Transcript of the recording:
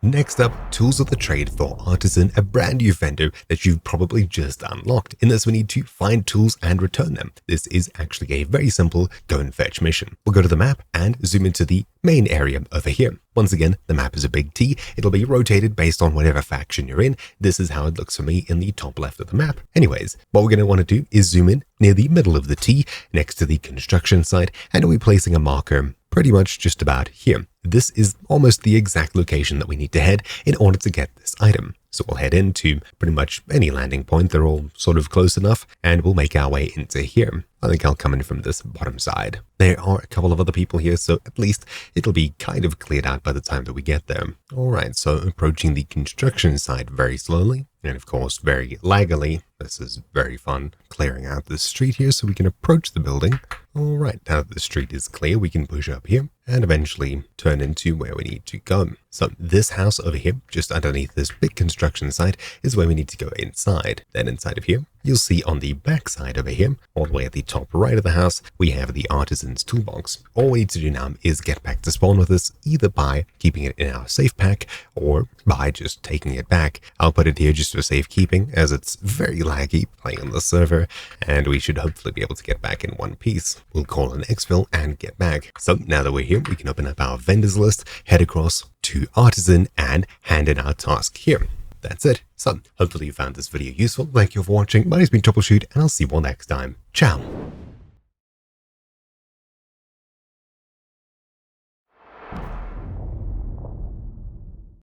Next up, tools of the trade for Artisan, a brand new vendor that you've probably just unlocked. In this, we need to find tools and return them. This is actually a very simple go and fetch mission. We'll go to the map and zoom into the main area over here. Once again, the map is a big T. It'll be rotated based on whatever faction you're in. This is how it looks for me in the top left of the map. Anyways, what we're going to want to do is zoom in near the middle of the T next to the construction site, and we'll be placing a marker pretty much just about here. This is almost the exact location that we need to head in order to get this item. So we'll head into pretty much any landing point. They're all sort of close enough, and we'll make our way into here. I think I'll come in from this bottom side. There are a couple of other people here, so at least it'll be kind of cleared out by the time that we get there. All right, so approaching the construction site very slowly, and of course very laggily. This is very fun, clearing out this street here so we can approach the building. All right, now that the street is clear, we can push up here and eventually turn into where we need to go. So this house over here, just underneath this big construction site, is where we need to go inside. Then inside of here, you'll see on the back side over here, all the way at the top right of the house, we have the Artisan's toolbox. All we need to do now is get back to spawn with this, either by keeping it in our safe pack or by just taking it back. I'll put it here just for safekeeping, as it's very laggy playing on the server, and we should hopefully be able to get back in one piece. We'll call an exfil and get back. So now that we're here, we can open up our vendors list, head across to Artisan, and hand in our task here. That's it. So hopefully you found this video useful. Thank you for watching. My name's been Troubleshoot, and I'll see you all next time. Ciao.